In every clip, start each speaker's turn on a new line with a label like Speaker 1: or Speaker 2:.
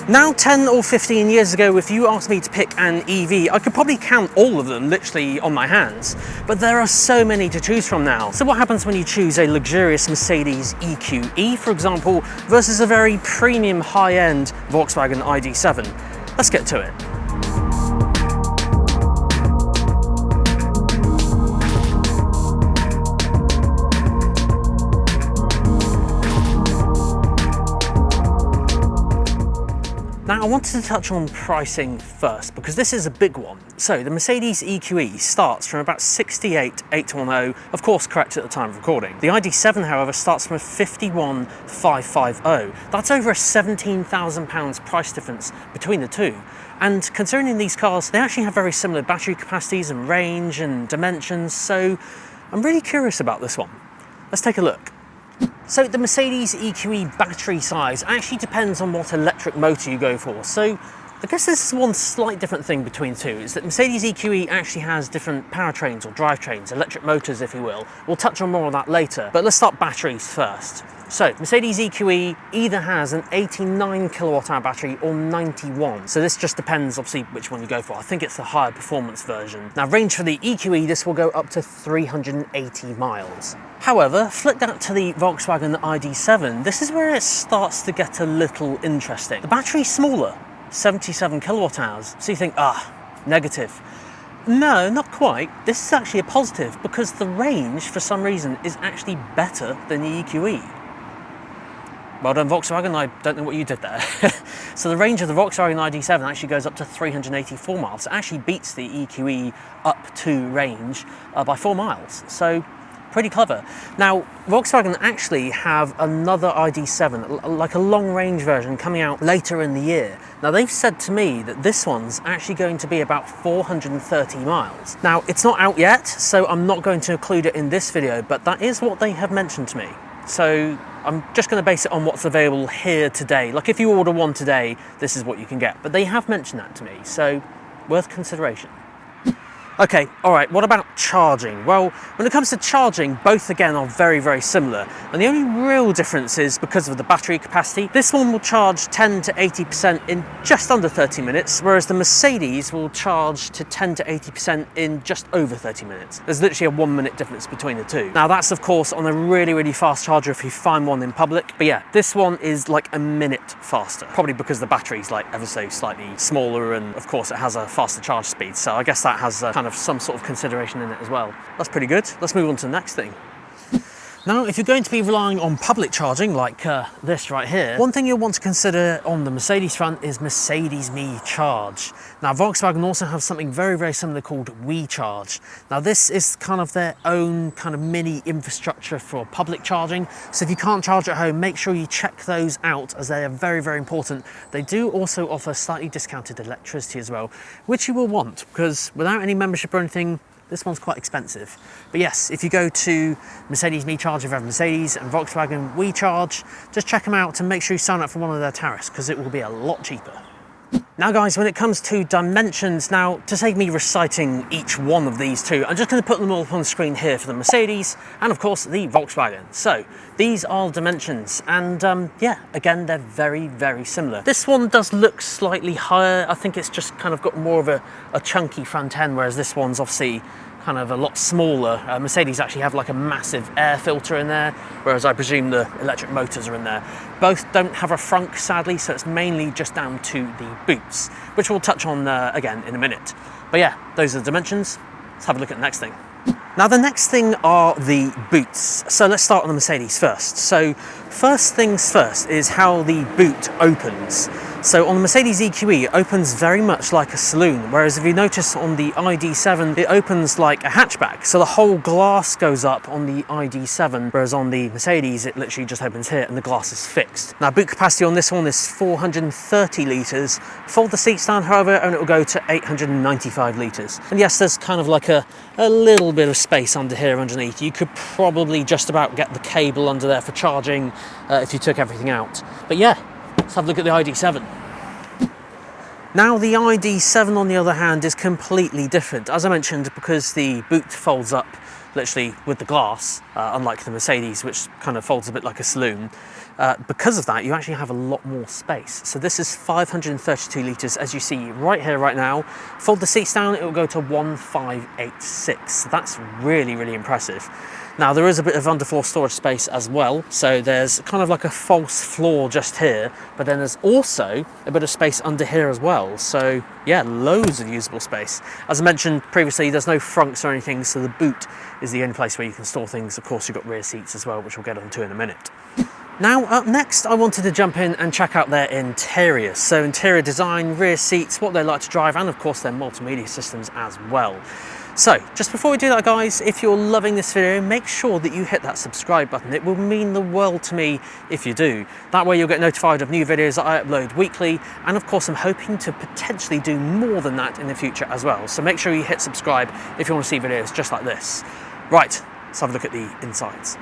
Speaker 1: Now 10 or 15 years ago, if you asked me to pick an EV, I could probably count all of them literally on my hands, but there are so many to choose from now. So what happens when you choose a luxurious Mercedes EQE, for example, versus a very premium high-end Volkswagen iD7? Let's get to it. Now I wanted to touch on pricing first because this is a big one. So the Mercedes EQE starts from about 68,810, of course correct at the time of recording. The iD7 however starts from 51,550. That's over a £17,000 price difference between the two. And concerning these cars, they actually have very similar battery capacities and range and dimensions, so I'm really curious about this one. Let's take a look. So the Mercedes EQE battery size actually depends on what electric motor you go for. So I guess this is one slight different thing between the two, is that Mercedes EQE actually has different powertrains or drivetrains, electric motors if you will. We'll touch on more on that later, but let's start batteries first. So Mercedes EQE either has an 89 kilowatt hour battery or 91. So this just depends obviously which one you go for. I think it's the higher performance version. Now range for the EQE, this will go up to 380 miles. However, flip that to the Volkswagen iD7, this is where it starts to get a little interesting. The battery's smaller, 77 kilowatt hours. So you think, negative. No, not quite. This is actually a positive because the range, for some reason, is actually better than the EQE. Well done, Volkswagen. I don't know what you did there. So the range of the Volkswagen iD7 actually goes up to 384 miles. It actually beats the EQE up to range by 4 miles. So pretty clever. Now, Volkswagen actually have another iD7, like a long-range version, coming out later in the year. Now, they've said to me that this one's actually going to be about 430 miles. Now, it's not out yet, so I'm not going to include it in this video, but that is what they have mentioned to me. So I'm just going to base it on what's available here today. Like if you order one today, this is what you can get. But they have mentioned that to me, so worth consideration. Okay, all right, what about charging? Well, when it comes to charging, both again are very, very similar. And the only real difference is because of the battery capacity. This one will charge 10 to 80% in just under 30 minutes, whereas the Mercedes will charge to 10 to 80% in just over 30 minutes. There's literally a 1 minute difference between the two. Now that's of course on a really, really fast charger if you find one in public. But yeah, this one is like a minute faster, probably because the battery's like ever so slightly smaller and of course it has a faster charge speed. So I guess that has a kind of some sort of consideration in it as well. That's pretty good. Let's move on to the next thing. Now, if you're going to be relying on public charging like this right here, one thing you'll want to consider on the Mercedes front is Mercedes Me Charge. Now, Volkswagen also have something very, very similar called WeCharge. Now, this is kind of their own kind of mini infrastructure for public charging. So if you can't charge at home, make sure you check those out as they are very, very important. They do also offer slightly discounted electricity as well, which you will want because without any membership or anything, this one's quite expensive. But yes, if you go to Mercedes Me Charge, if you have Mercedes and Volkswagen WeCharge, just check them out and make sure you sign up for one of their tariffs because it will be a lot cheaper. Now guys, when it comes to dimensions, now to save me reciting each one of these two, I'm just going to put them all up on the screen here for the Mercedes and of course the Volkswagen. So these are dimensions and yeah, again, they're very, very similar. This one does look slightly higher. I think it's just kind of got more of a chunky front end, whereas this one's obviously kind of a lot smaller. Mercedes actually have like a massive air filter in there, whereas I presume the electric motors are in there. Both don't have a frunk, sadly, so it's mainly just down to the boots, which we'll touch on again in a minute. But yeah, those are the dimensions. Let's have a look at the next thing. Now the next thing are the boots. So let's start on the Mercedes first. So first things first is how the boot opens. So on the Mercedes EQE, it opens very much like a saloon, whereas if you notice on the iD7, it opens like a hatchback. So the whole glass goes up on the iD7, whereas on the Mercedes, it literally just opens here and the glass is fixed. Now boot capacity on this one is 430 litres. Fold the seats down, however, and it will go to 895 litres. And yes, there's kind of like a little bit of space under here underneath. You could probably just about get the cable under there for charging if you took everything out. But yeah, let's have a look at the iD7. Now the iD7 on the other hand is completely different, as I mentioned, because the boot folds up literally with the glass, unlike the Mercedes, which kind of folds a bit like a saloon. Because of that, you actually have a lot more space. So this is 532 litres, as you see right here, right now. Fold the seats down, it will go to 1586. So that's really, really impressive. Now there is a bit of underfloor storage space as well. So there's kind of like a false floor just here, but then there's also a bit of space under here as well. So yeah, loads of usable space. As I mentioned previously, there's no frunks or anything, so the boot is the only place where you can store things. Of course, you've got rear seats as well, which we'll get onto in a minute. Now up next, I wanted to jump in and check out their interior. So interior design, rear seats, what they like to drive, and of course their multimedia systems as well. So just before we do that, guys, if you're loving this video, make sure that you hit that subscribe button. It will mean the world to me if you do. That way you'll get notified of new videos that I upload weekly, and of course I'm hoping to potentially do more than that in the future as well. So make sure you hit subscribe if you want to see videos just like this. Right, let's have a look at the insides.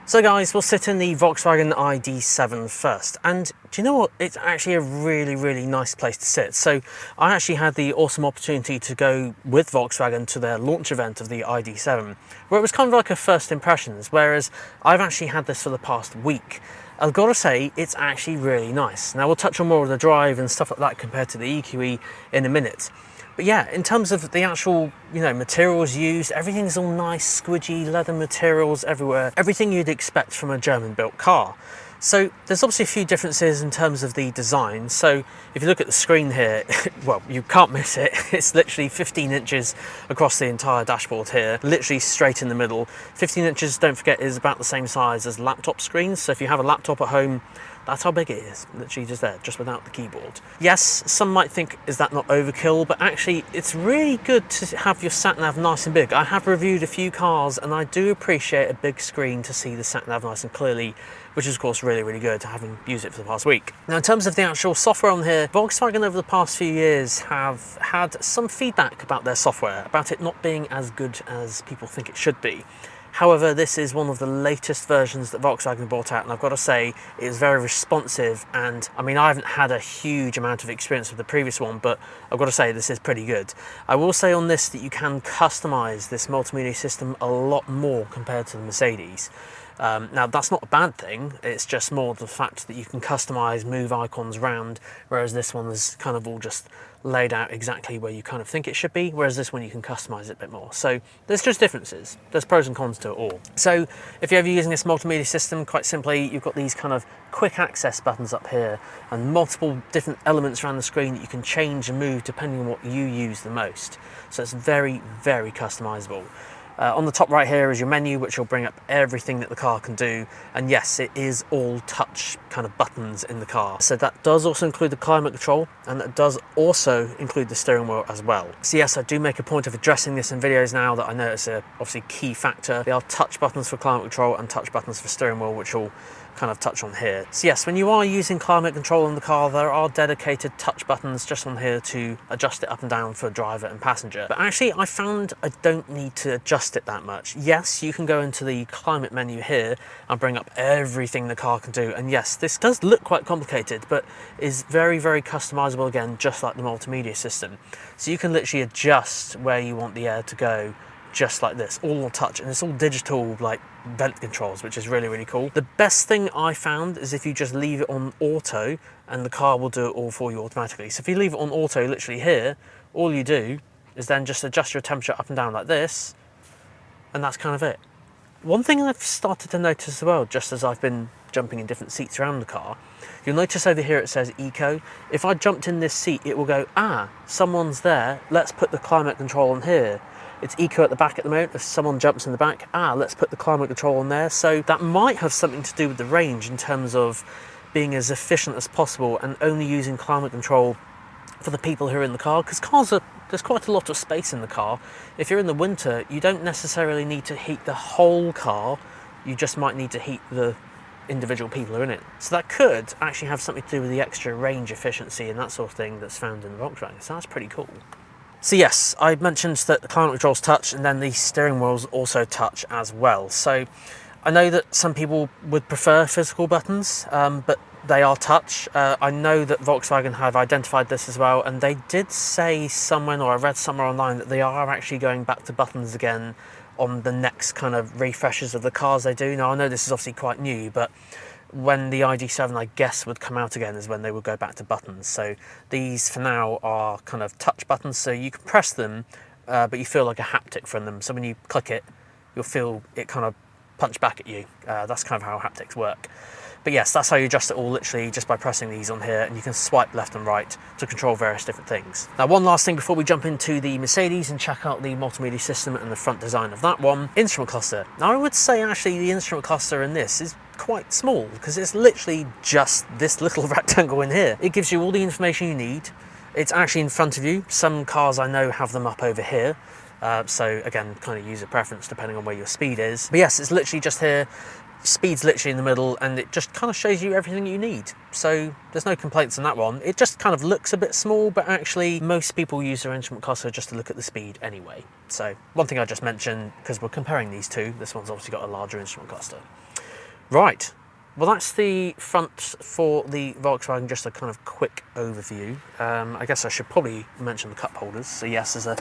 Speaker 1: So guys, we'll sit in the Volkswagen iD7 first, and do you know what? It's actually a really, really nice place to sit. So I actually had the awesome opportunity to go with Volkswagen to their launch event of the iD7, where it was kind of like a first impressions, whereas I've actually had this for the past week. I've got to say, it's actually really nice. Now we'll touch on more of the drive and stuff like that compared to the EQE in a minute. But yeah, in terms of the actual, materials used, everything's all nice, squidgy, leather materials everywhere. Everything you'd expect from a German-built car. So there's obviously a few differences in terms of the design. So if you look at the screen here, well, you can't miss it. It's literally 15 inches across the entire dashboard here, literally straight in the middle. 15 inches, don't forget, is about the same size as laptop screens. So if you have a laptop at home, that's how big it is, literally just there, just without the keyboard. Yes, some might think, is that not overkill? But actually, it's really good to have your sat-nav nice and big. I have reviewed a few cars, and I do appreciate a big screen to see the sat-nav nice and clearly, which is of course really, really good, having used it for the past week. Now in terms of the actual software on here, Volkswagen over the past few years have had some feedback about their software, about it not being as good as people think it should be. However, this is one of the latest versions that Volkswagen brought out, and I've got to say it is very responsive. And I mean, I haven't had a huge amount of experience with the previous one, but I've got to say this is pretty good. I will say on this that you can customize this multimedia system a lot more compared to the Mercedes. Now that's not a bad thing, it's just more the fact that you can customize, move icons around, whereas this one is kind of all just laid out exactly where you kind of think it should be, whereas this one you can customize it a bit more. So there's just differences, there's pros and cons to it all. So if you're ever using this multimedia system, quite simply, you've got these kind of quick access buttons up here and multiple different elements around the screen that you can change and move depending on what you use the most. So it's very, very customizable. On the top right here is your menu, which will bring up everything that the car can do. And yes, it is all touch kind of buttons in the car. So that does also include the climate control, and that does also include the steering wheel as well. So yes, I do make a point of addressing this in videos now that I know it's a obviously key factor. There are touch buttons for climate control and touch buttons for steering wheel, which will kind of touch on here. So yes, when you are using climate control in the car, there are dedicated touch buttons just on here to adjust it up and down for driver and passenger. But actually I found I don't need to adjust it that much. Yes, you can go into the climate menu here and bring up everything the car can do. And yes, this does look quite complicated, but is very, very customizable again, just like the multimedia system. So you can literally adjust where you want the air to go, just like this, all on touch, and it's all digital like vent controls, which is really, really cool. The best thing I found is if you just leave it on auto and the car will do it all for you automatically. So if you leave it on auto literally here, all you do is then just adjust your temperature up and down like this, and that's kind of it. One thing I've started to notice as well, just as I've been jumping in different seats around the car, you'll notice over here it says Eco. If I jumped in this seat, it will go, someone's there, let's put the climate control on here. It's Eco at the back at the moment. If someone jumps in the back, let's put the climate control on there. So that might have something to do with the range in terms of being as efficient as possible and only using climate control for the people who are in the car, because there's quite a lot of space in the car. If you're in the winter, you don't necessarily need to heat the whole car, you just might need to heat the individual people who are in it. So that could actually have something to do with the extra range efficiency and that sort of thing that's found in the Volkswagen. So that's pretty cool. So yes, I mentioned that the climate controls touch, and then the steering wheels also touch as well. So I know that some people would prefer physical buttons, but they are touch. I know that Volkswagen have identified this as well, and they did say somewhere, or I read somewhere online, that they are actually going back to buttons again on the next kind of refreshes of the cars they do. Now I know this is obviously quite new, but when the ID7, I guess, would come out again is when they would go back to buttons. So these for now are kind of touch buttons, so you can press them, but you feel like a haptic from them. So when you click it, you'll feel it kind of punch back at you. That's kind of how haptics work. But yes, that's how you adjust it all, literally just by pressing these on here, and you can swipe left and right to control various different things. Now, one last thing before we jump into the Mercedes and check out the multimedia system and the front design of that one. Instrument cluster. Now, I would say actually the instrument cluster in this is quite small, because it's literally just this little rectangle in here. It gives you all the information you need. It's actually in front of you. Some cars I know have them up over here. So again, kind of user preference depending on where your speed is. But yes, it's literally just here. Speed's literally in the middle, and it just kind of shows you everything you need. So there's no complaints on that one. It just kind of looks a bit small, but actually most people use their instrument cluster just to look at the speed anyway. So one thing I just mentioned, because we're comparing these two, this one's obviously got a larger instrument cluster. Right. Well, that's the front for the Volkswagen, just a kind of quick overview. I guess I should probably mention the cup holders. So yes, there's a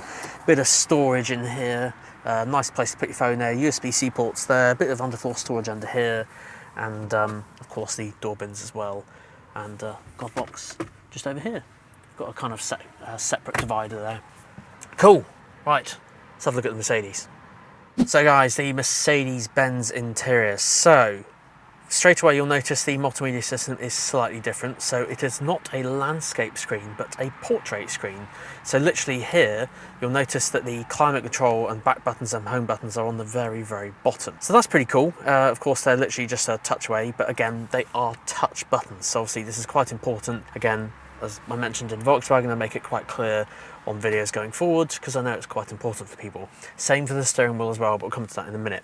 Speaker 1: bit of storage in here, nice place to put your phone there, USB-C ports there, a bit of underfloor storage under here, and of course the door bins as well, and glove box just over here. Got a kind of separate divider there. Cool, right, let's have a look at the Mercedes. So guys, the Mercedes-Benz interior. So straight away you'll notice the multimedia system is slightly different. So it is not a landscape screen, but a portrait screen. So literally here, you'll notice that the climate control and back buttons and home buttons are on the very, very bottom. So that's pretty cool. Of course, they're literally just a touch away, but again, they are touch buttons. So obviously this is quite important. Again, as I mentioned in Volkswagen, I make it quite clear on videos going forward, because I know it's quite important for people. Same for the steering wheel as well, but we'll come to that in a minute.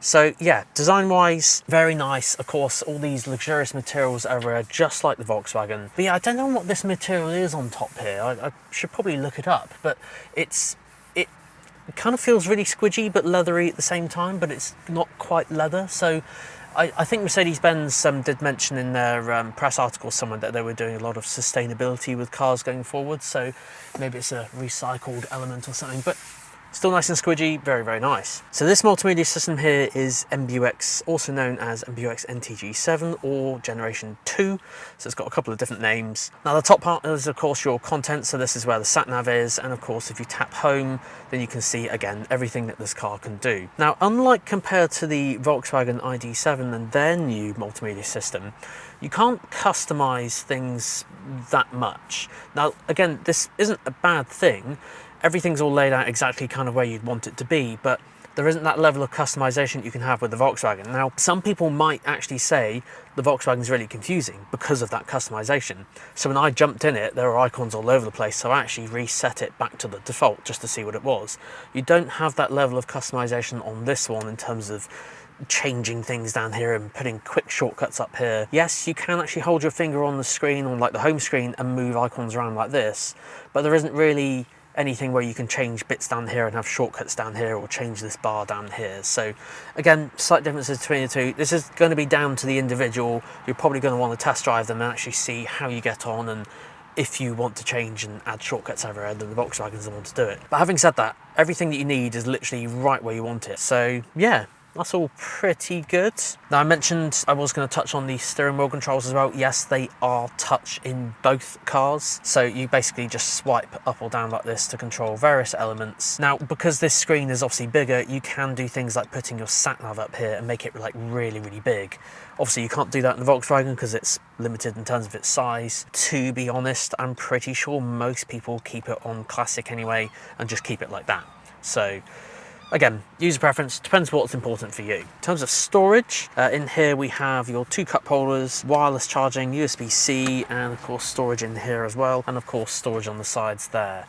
Speaker 1: So yeah, design-wise, very nice. Of course, all these luxurious materials over just like the Volkswagen. But yeah, I don't know what this material is on top here. I should probably look it up, but it kind of feels really squidgy but leathery at the same time, but it's not quite leather. So I think Mercedes-Benz did mention in their press article somewhere that they were doing a lot of sustainability with cars going forward. So maybe it's a recycled element or something, but still nice and squidgy, very, very nice. So this multimedia system here is MBUX, also known as MBUX NTG7 or Generation 2. So it's got a couple of different names. Now the top part is of course your content, so this is where the sat-nav is, and of course if you tap home, then you can see again everything that this car can do. Now unlike compared to the Volkswagen iD7 and their new multimedia system, you can't customize things that much. Now again, this isn't a bad thing. Everything's all laid out exactly kind of where you'd want it to be, but there isn't that level of customization you can have with the Volkswagen. Now, some people might actually say the Volkswagen is really confusing because of that customization. So when I jumped in it, there were icons all over the place, so I actually reset it back to the default just to see what it was. You don't have that level of customization on this one in terms of changing things down here and putting quick shortcuts up here. Yes, you can actually hold your finger on the screen, on like the home screen, and move icons around like this, but there isn't really anything where you can change bits down here and have shortcuts down here, or change this bar down here. So again, slight differences between the two. This is going to be down to the individual. You're probably going to want to test drive them and actually see how you get on, and if you want to change and add shortcuts everywhere, then the Volkswagen's the one to do it. But having said that, everything that you need is literally right where you want it. So yeah, that's all pretty good. Now I mentioned I was going to touch on the steering wheel controls as well. Yes, they are touch in both cars. So you basically just swipe up or down like this to control various elements. Now, because this screen is obviously bigger, you can do things like putting your sat-nav up here and make it like really, really big. Obviously you can't do that in the Volkswagen because it's limited in terms of its size. To be honest, I'm pretty sure most people keep it on classic anyway and just keep it like that. So again, user preference, depends what's important for you. In terms of storage, in here we have your 2 cup holders, wireless charging, USB-C, and of course storage in here as well, and of course storage on the sides there.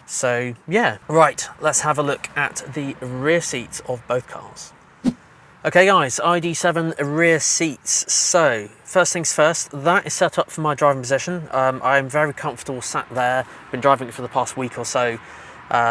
Speaker 1: So yeah, right, let's have a look at the rear seats of both cars. Okay guys, iD7 rear seats. So first things first, that is set up for my driving position. I'm very comfortable sat there, been driving it for the past week or so.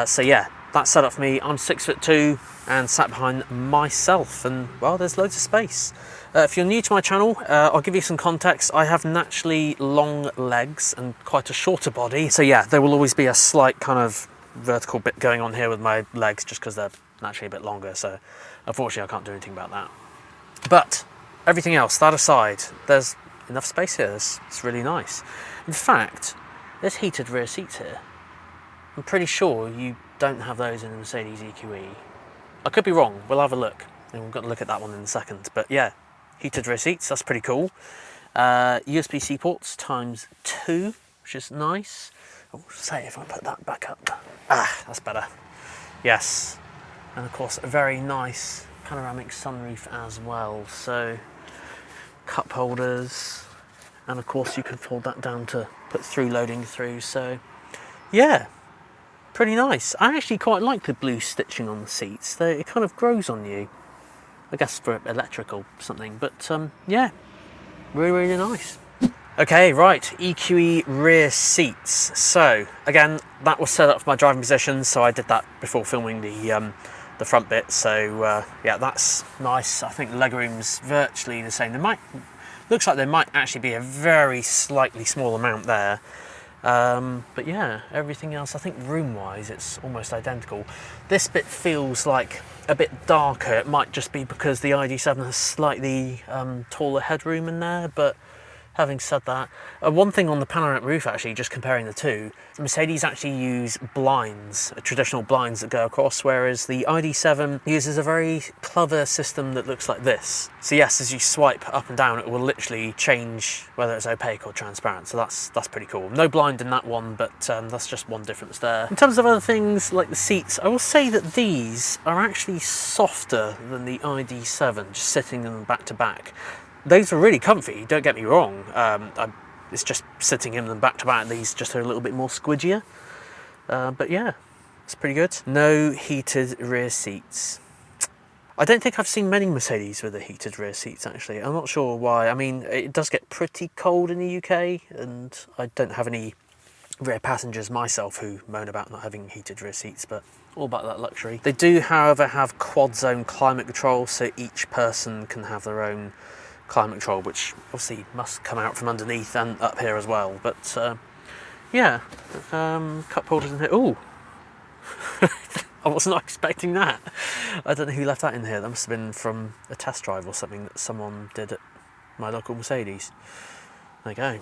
Speaker 1: So yeah, that's set up for me. I'm 6'2" and sat behind myself, and well, there's loads of space. If you're new to my channel, I'll give you some context. I have naturally long legs and quite a shorter body. So yeah, there will always be a slight kind of vertical bit going on here with my legs just because they're naturally a bit longer. So unfortunately I can't do anything about that. But everything else, that aside, there's enough space here. It's really nice. In fact, there's heated rear seats here. I'm pretty sure you don't have those in the Mercedes EQE. I could be wrong, we'll have a look. And we've got to look at that one in a second. But yeah, heated rear seats, that's pretty cool. USB-C ports ×2, which is nice. I'll say if I put that back up. Ah, that's better. Yes. And of course, a very nice panoramic sunroof as well. So, cup holders. And of course, you can fold that down to put through loading through. So, yeah, pretty nice. I actually quite like the blue stitching on the seats. It kind of grows on you. I guess for electric or something. But yeah, really nice. Okay, right, EQE rear seats. So again, that was set up for my driving position, so I did that before filming the front bit. So yeah, that's nice. I think the legroom's virtually the same. Looks like there might actually be a very slightly small amount there. But yeah, everything else, I think room-wise, it's almost identical. This bit feels like a bit darker. It might just be because the iD7 has slightly taller headroom in there, but having said that, one thing on the panoramic roof actually, just comparing the two, Mercedes actually use blinds, traditional blinds that go across, whereas the iD7 uses a very clever system that looks like this. So yes, as you swipe up and down, it will literally change whether it's opaque or transparent, so that's pretty cool. No blind in that one, but that's just one difference there. In terms of other things like the seats, I will say that these are actually softer than the iD7, just sitting them back to back. Those are really comfy, don't get me wrong. It's just sitting in them back to back, these just are a little bit more squidgier. But yeah, it's pretty good. No heated rear seats. I don't think I've seen many Mercedes with the heated rear seats actually. I'm not sure why. I mean, it does get pretty cold in the UK, and I don't have any rear passengers myself who moan about not having heated rear seats, but all about that luxury. They do, however, have quad zone climate control, so each person can have their own climate control, which obviously must come out from underneath and up here as well. But yeah, cup holders in here. Ooh, I was not expecting that. I don't know who left that in here. That must have been from a test drive or something that someone did at my local Mercedes. There you go.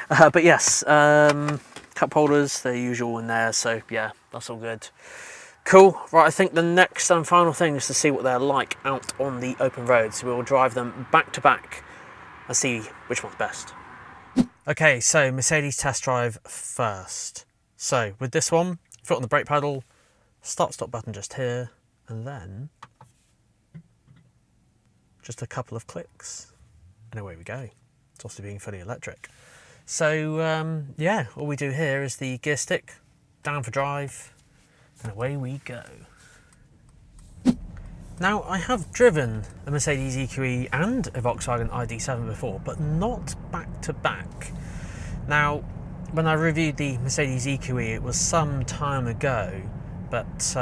Speaker 1: But yes, cup holders, they're usual in there, so yeah, that's all good. Cool. Right, I think the next and final thing is to see what they're like out on the open road. So we'll drive them back to back and see which one's best. Okay, so Mercedes test drive first. So with this one, foot on the brake pedal, start-stop button just here, and then just a couple of clicks, and away we go. It's also being fully electric. So yeah, all we do here is the gear stick, down for drive, and away we go. Now, I have driven a Mercedes EQE and a Volkswagen iD7 before, but not back to back. Now, when I reviewed the Mercedes EQE, it was some time ago, but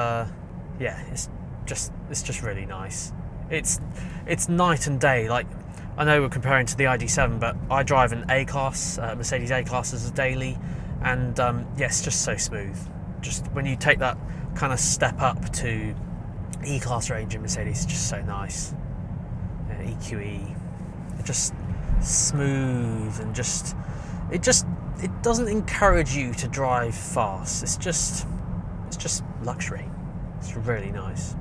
Speaker 1: yeah, it's just really nice. It's night and day. Like, I know we're comparing to the iD7, but I drive an A-Class, Mercedes A-Class as a daily, and yeah, it's just so smooth. Just when you take that kind of step up to E-Class range in Mercedes, it's just so nice. Yeah, EQE, just smooth, and it doesn't encourage you to drive fast. It's just luxury. It's really nice.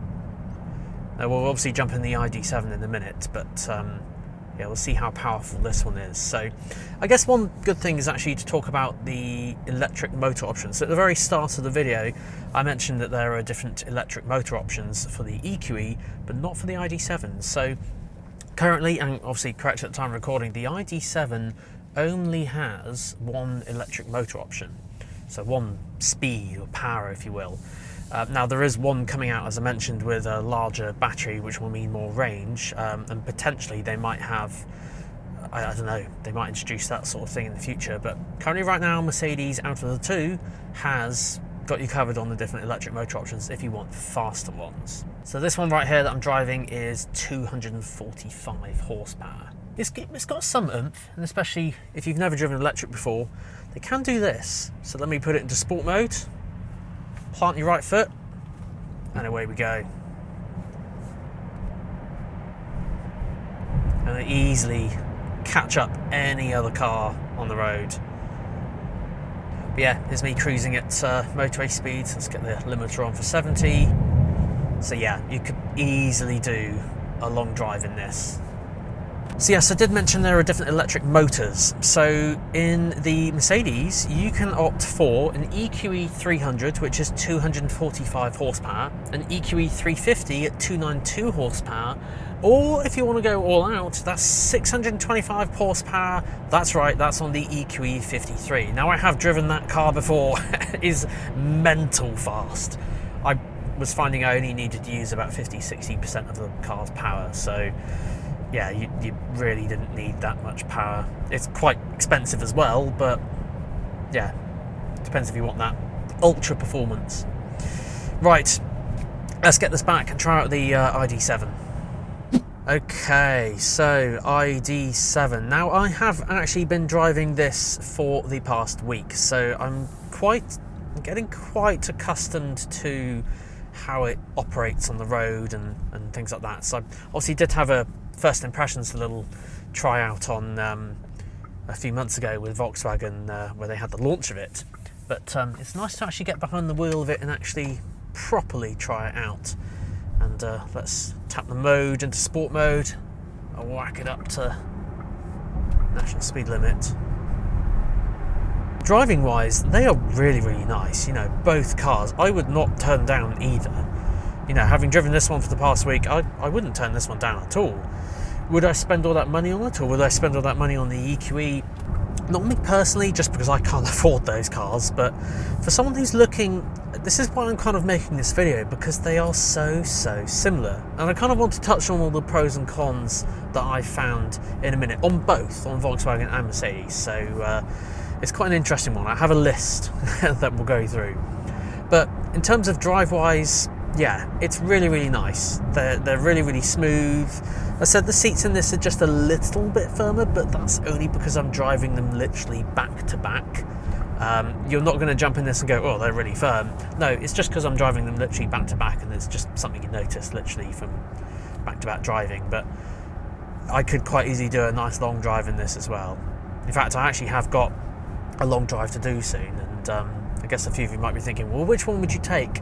Speaker 1: Now we'll obviously jump in the iD7 in a minute, but yeah, we'll see how powerful this one is. So I guess one good thing is actually to talk about the electric motor options. So at the very start of the video, I mentioned that there are different electric motor options for the EQE, but not for the iD7. So currently, and obviously correct at the time of recording, the iD7 only has one electric motor option. So one speed or power, if you will. Now there is one coming out, as I mentioned, with a larger battery, which will mean more range, and potentially they might have, I don't know, they might introduce that sort of thing in the future, but currently right now Mercedes, out of the two, has got you covered on the different electric motor options if you want faster ones. So this one right here that I'm driving is 245 horsepower. It's got some oomph, and especially if you've never driven electric before, they can do this. So let me put it into sport mode. Plant your right foot, and away we go. and easily catch up any other car on the road. But yeah, here's me cruising at motorway speeds. Let's get the limiter on for 70. So yeah, you could easily do a long drive in this. So yes, I did mention there are different electric motors. So in the Mercedes, you can opt for an EQE 300, which is 245 horsepower, an EQE 350 at 292 horsepower, or if you want to go all out, that's 625 horsepower. That's right, that's on the EQE 53. Now, I have driven that car before. It is mental fast. I was finding I only needed to use about 50-60% of the car's power, so yeah, you really didn't need that much power. It's quite expensive as well, but yeah, depends if you want that ultra performance. Right, let's get this back and try out the iD7. Okay, so iD7. Now, I have actually been driving this for the past week, so I'm getting quite accustomed to how it operates on the road and things like that. So I obviously did have a first impressions, a little tryout on a few months ago with Volkswagen where they had the launch of it. But it's nice to actually get behind the wheel of it and actually properly try it out. And let's tap the mode into sport mode. I'll whack it up to national speed limit. Driving wise, they are really, really nice. You know, both cars, I would not turn down either. You know, having driven this one for the past week, I wouldn't turn this one down at all. Would I spend all that money on it, or would I spend all that money on the EQE? Not me personally, just because I can't afford those cars, but for someone who's looking, this is why I'm kind of making this video, because they are so similar. And I kind of want to touch on all the pros and cons that I found in a minute, on both, on Volkswagen and Mercedes. So it's quite an interesting one. I have a list that we'll go through. But in terms of drive-wise, yeah, it's really, really nice. They're really, really smooth. I said the seats in this are just a little bit firmer, but that's only because I'm driving them literally back to back. You're not going to jump in this and go, oh, they're really firm. No, it's just because I'm driving them literally back to back, and it's just something you notice literally from back to back driving. But I could quite easily do a nice long drive in this as well. In fact, I actually have got a long drive to do soon, and I guess a few of you might be thinking, well, which one would you take?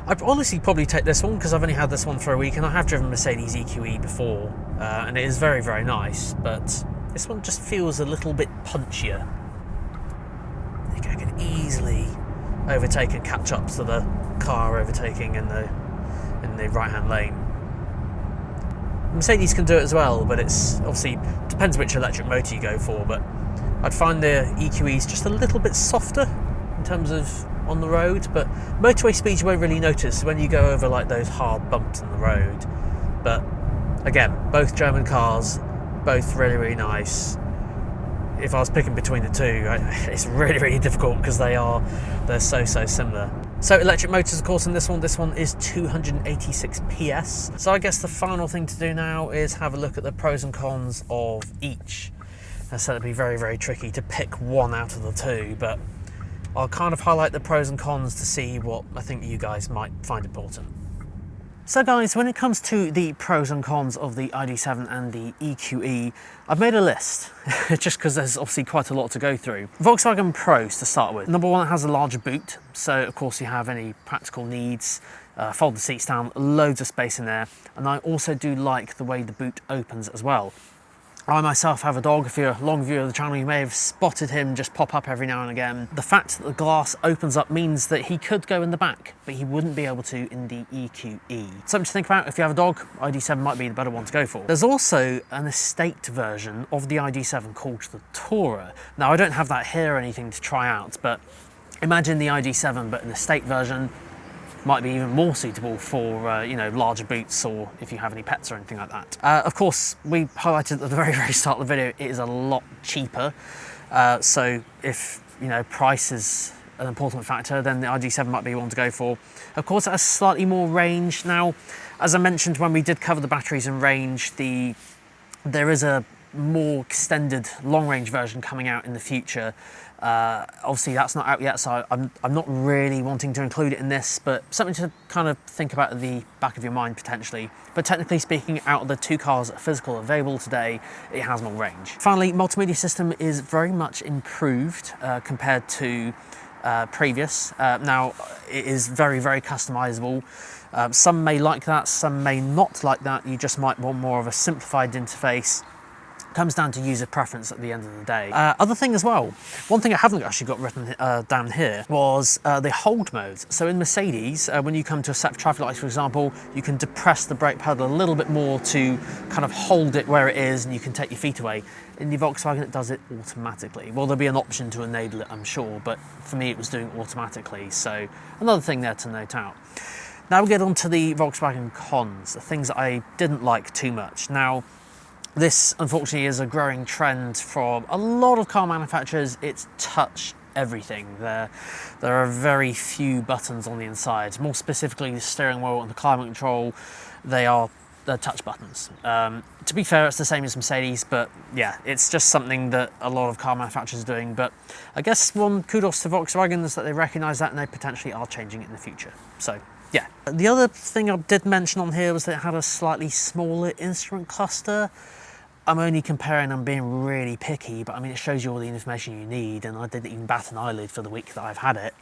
Speaker 1: I'd honestly probably take this one, because I've only had this one for a week, and I have driven Mercedes EQE before, and it is very, very nice, but this one just feels a little bit punchier. I think I can easily overtake and catch up to the car overtaking in the right-hand lane. Mercedes can do it as well, but it's obviously depends which electric motor you go for, but I'd find the EQE's just a little bit softer in terms of on the road, but motorway speeds you won't really notice when you go over like those hard bumps in the road. But again, both German cars, both really, really nice. If I was picking between the two, it's really, really difficult because they're so similar. So electric motors, of course, in this one is 286 PS. So I guess the final thing to do now is have a look at the pros and cons of each. I said it'd be very, very tricky to pick one out of the two, but I'll kind of highlight the pros and cons to see what I think you guys might find important. So guys, when it comes to the pros and cons of the iD7 and the EQE, I've made a list, just because there's obviously quite a lot to go through. Volkswagen pros to start with. Number one, it has a larger boot, so of course you have any practical needs, fold the seats down, loads of space in there, and I also do like the way the boot opens as well. I myself have a dog. If you're a long viewer of the channel, you may have spotted him just pop up every now and again. The fact that the glass opens up means that he could go in the back, but he wouldn't be able to in the EQE. Something to think about if you have a dog. iD7 might be the better one to go for. There's also an estate version of the iD7 called the Tourer. Now, I don't have that here or anything to try out, but imagine the iD7 but an estate version. Might be even more suitable for you know, larger boots, or if you have any pets or anything like that. Of course, we highlighted at the very start of the video, it is a lot cheaper. So if you know price is an important factor, then the iD7 might be one to go for. Of course, it has slightly more range. Now, as I mentioned when we did cover the batteries and range, there is a more extended long-range version coming out in the future. Obviously that's not out yet, so I'm not really wanting to include it in this, but something to kind of think about at the back of your mind potentially. But technically speaking, out of the two cars that are physical available today, it has more range. Finally, multimedia system is very much improved compared to previous. Now it is very, very customizable. Some may like that, some may not like that. You just might want more of a simplified interface. Comes down to user preference at the end of the day. Other thing as well, one thing I haven't actually got written down here was the hold mode. So in Mercedes, when you come to a set of traffic lights, for example, you can depress the brake pedal a little bit more to kind of hold it where it is, and you can take your feet away. In the Volkswagen, it does it automatically. Well, there'll be an option to enable it, I'm sure, but for me, it was doing it automatically. So another thing there to note out. Now we get on to the Volkswagen cons, the things that I didn't like too much. Now, this, unfortunately, is a growing trend from a lot of car manufacturers. It's touch everything. There are very few buttons on the inside. More specifically, the steering wheel and the climate control, they're touch buttons. To be fair, it's the same as Mercedes, but yeah, it's just something that a lot of car manufacturers are doing. But I guess one kudos to Volkswagen is that they recognise that and they potentially are changing it in the future. So yeah. The other thing I did mention on here was that it had a slightly smaller instrument cluster. I'm only comparing, I'm being really picky, but I mean, it shows you all the information you need, and I didn't even bat an eyelid for the week that I've had it.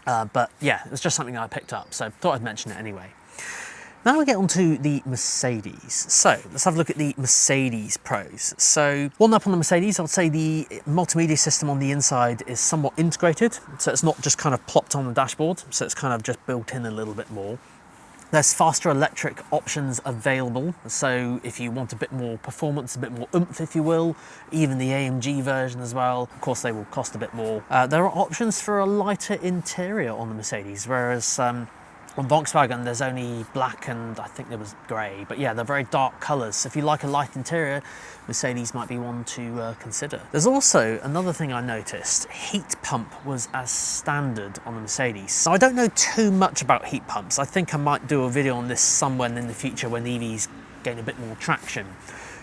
Speaker 1: But yeah, it was just something I picked up, so thought I'd mention it anyway. Now we get on to the Mercedes. So let's have a look at the Mercedes pros. So one up on the Mercedes, I would say the multimedia system on the inside is somewhat integrated. So it's not just kind of plopped on the dashboard, so it's kind of just built in a little bit more. There's faster electric options available, so if you want a bit more performance, a bit more oomph if you will, even the AMG version as well, of course they will cost a bit more. There are options for a lighter interior on the Mercedes, whereas on Volkswagen there's only black and I think there was grey, but yeah, they're very dark colours, so if you like a light interior, Mercedes might be one to consider. There's also another thing I noticed, heat pump was as standard on the Mercedes. So I don't know too much about heat pumps. I think I might do a video on this somewhere in the future when EVs gain a bit more traction.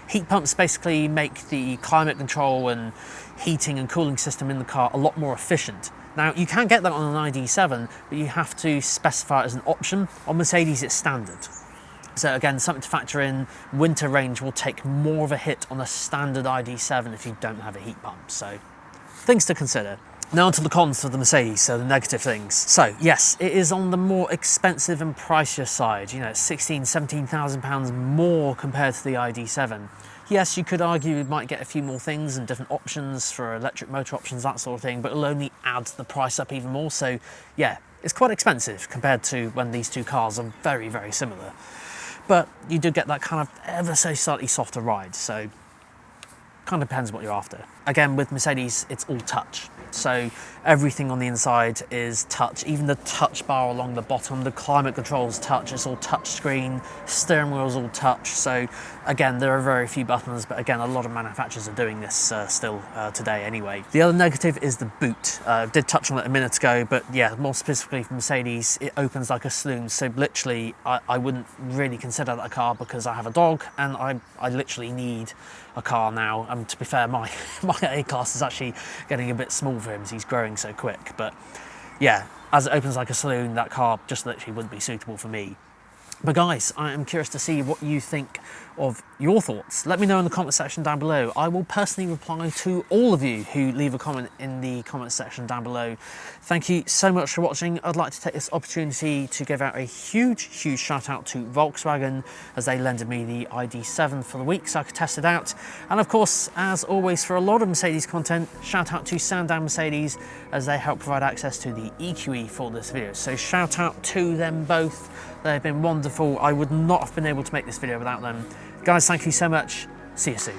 Speaker 1: Heat pumps basically make the climate control and heating and cooling system in the car a lot more efficient. Now, you can get that on an ID7, but you have to specify it as an option. On Mercedes, it's standard. So again, something to factor in. Winter range will take more of a hit on a standard ID7 if you don't have a heat pump. So things to consider. Now onto the cons for the Mercedes, so the negative things. So yes, it is on the more expensive and pricier side. You know, it's £17,000 more compared to the ID7. Yes, you could argue you might get a few more things and different options for electric motor options, that sort of thing, but it'll only add the price up even more. So yeah, it's quite expensive compared to when these two cars are very, very similar. But you do get that kind of ever so slightly softer ride, so kind of depends what you're after. Again, with Mercedes, it's all touch. So everything on the inside is touch, even the touch bar along the bottom, the climate controls touch, it's all touch screen, steering wheel's all touch. So again, there are very few buttons, but again, a lot of manufacturers are doing this still today anyway. The other negative is the boot. I did touch on it a minute ago, but yeah, more specifically for Mercedes, it opens like a saloon. So literally, I wouldn't really consider that a car because I have a dog and I literally need a car now. And to be fair, my A-Class is actually getting a bit small for him as he's growing so quick. But yeah, as it opens like a saloon, that car just literally wouldn't be suitable for me. But guys, I am curious to see what you think of your thoughts. Let me know in the comment section down below. I will personally reply to all of you who leave a comment in the comment section down below. Thank you so much for watching. I'd like to take this opportunity to give out a huge shout out to Volkswagen as they lended me the ID7 for the week so I could test it out. And of course, as always, for a lot of Mercedes content, shout out to Sandown Mercedes as they help provide access to the EQE for this video. So shout out to them both. They've been wonderful. I would not have been able to make this video without them. Guys, thank you so much. See you soon.